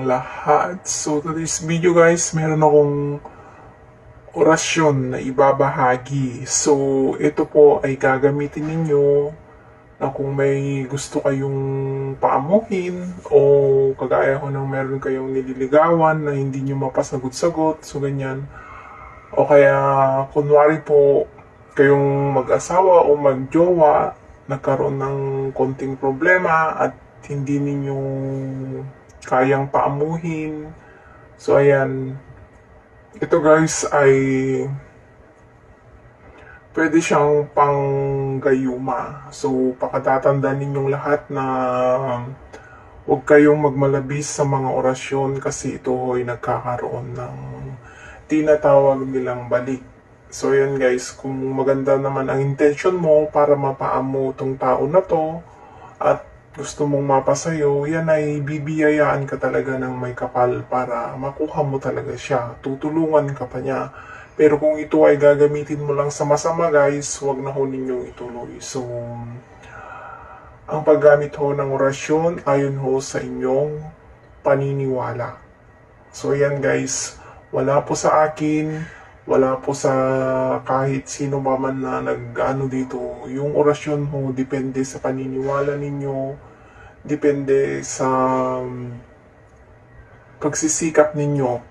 lahat. So today's video guys, meron akong orasyon na ibabahagi. So ito po ay gagamitin ninyo na kung may gusto kayong paamuhin o kagaya ko nang meron kayong nililigawan na hindi nyo mapasagot-sagot, so ganyan. O kaya kunwari po kayong mag-asawa o mag-jowa, nagkaroon ng konting problema at hindi ninyo kayang paamuhin. So ayan, ito guys ay pwede siyang panggayuma. So pakatatandaan ninyong lahat na huwag kayong magmalabis sa mga orasyon kasi ito ay nagkakaroon ng tinatawag nilang balik. So ayan guys, kung maganda naman ang intention mo para mapaamo tong tao na to at gusto mong mapasayo, yan ay bibiyayaan ka talaga ng may kapal para makuha mo talaga siya. Tutulungan ka pa niya. Pero kung ito ay gagamitin mo lang sa masama guys, huwag na ho ninyong ituloy. So, ang paggamit ho ng orasyon ayon ho sa inyong paniniwala. So yan guys, wala po sa akin, wala po sa kahit sino pa man na nag-ano dito. Yung orasyon ho, depende sa paniniwala ninyo, depende sa pagsisikap ninyo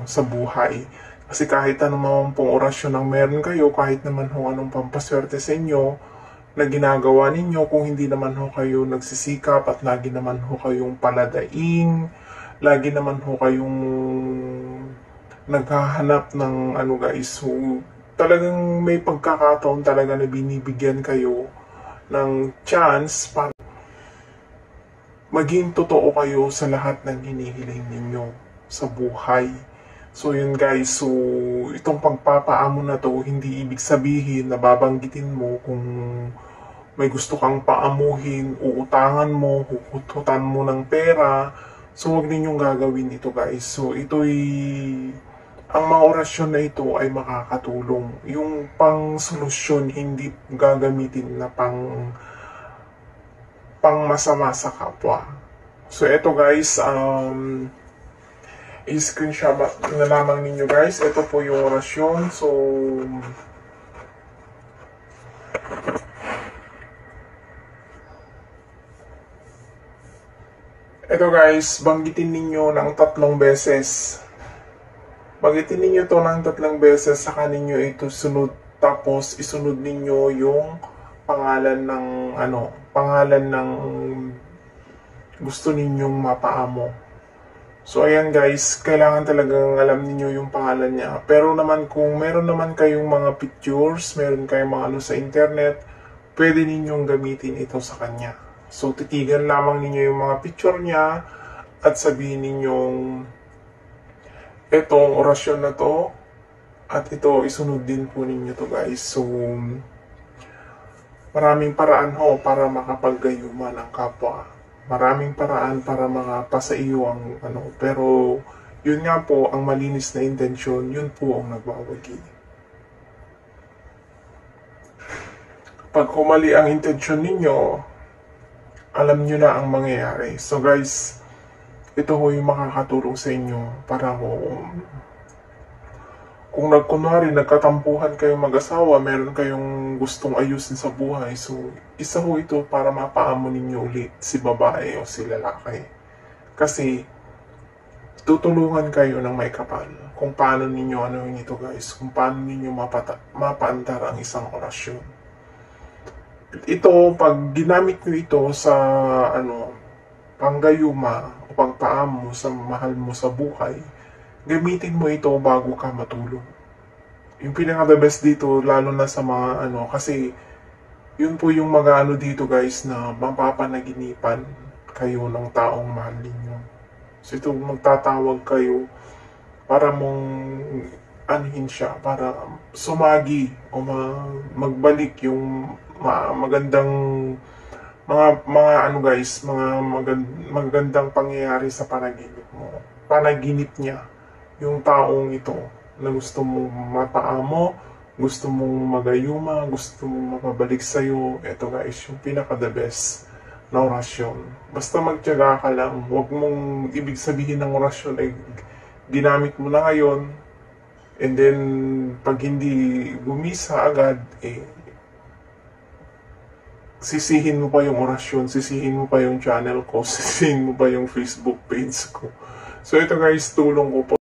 sa buhay. Kasi kahit anong pong orasyon ang meron kayo, kahit naman ho anong pampaswerte sa inyo na ginagawa ninyo, kung hindi naman ho kayo nagsisikap at lagi naman ho kayong paladaing, lagi naman ho kayong naghahanap ng guys, so talagang may pagkakataon talaga na binibigyan kayo ng chance para maging totoo kayo sa lahat ng hinihiling ninyo sa buhay. So yun guys, so itong pagpapaamo na to, hindi ibig sabihin na babanggitin mo kung may gusto kang paamuhin, uutangan mo, huhututan mo ng pera. So huwag ninyong gagawin ito guys. So ang mga orasyon na ito ay makakatulong. Yung pang solusyon, hindi gagamitin na pang masama sa kapwa. So ito guys, i-screenshot na lamang ninyo guys. Ito po yung orasyon. So ito guys, banggitin ninyo ng 3 beses. Banggitin ninyo to ng 3 beses, saka ninyo ito sunod. Tapos isunod ninyo yung pangalan ng gusto ninyong mapaamo. So ayan guys, kailangan talagang alam niyo yung pangalan niya. Pero naman kung meron naman kayong mga pictures, meron kayong mga sa internet, pwede ninyong gamitin ito sa kanya. So titigan lamang ninyo yung mga picture niya at sabihin ninyong etong orasyon na to at ito isunod din po ninyo to guys. So maraming paraan ho para makapaggayuma ng kapwa. Maraming paraan para makapasaiyo ang pero yun nga po, ang malinis na intensyon, yun po ang nagwawagi. Pag humali ang intensyon ninyo, alam nyo na ang mangyayari. So guys, ito ho yung makakatulong sa inyo para kung nagkatampuhan kayong mag-asawa, meron kayong gustong ayusin sa buhay, so isa ho ito para mapaamo ninyo ulit si babae o si lalaki. Kasi tutulungan kayo ng may kapal kung paano ninyo ito guys, kung paano ninyo mapaandar ang isang orasyon. Ito, pag ginamit nyo ito sa panggayuma o pagpaamo sa mahal mo sa buhay, gamitin mo ito bago ka matulog. Yung pinaka-the best dito, lalo na sa mga kasi yun po yung dito guys na mapapanaginipan kayo ng taong mahal ninyo. So ito, magtatawag kayo para mong anuhin siya, para sumagi o magbalik yung magandang magandang pangyayari sa panaginip mo. Panaginip niya yung taong ito na gusto mong mapaamo, gusto mong magayuma, gusto mong mapabalik sa'yo. Ito guys, yung pinaka-the best na orasyon. Basta magtiyaga ka lang. Huwag mong ibig sabihin ng orasyon ay ginamit mo na ngayon, and then pag hindi gumisa agad, sisihin mo pa yung orasyon, sisihin mo pa yung channel ko, sisihin mo pa yung Facebook page ko. So ito guys, tulong ko po.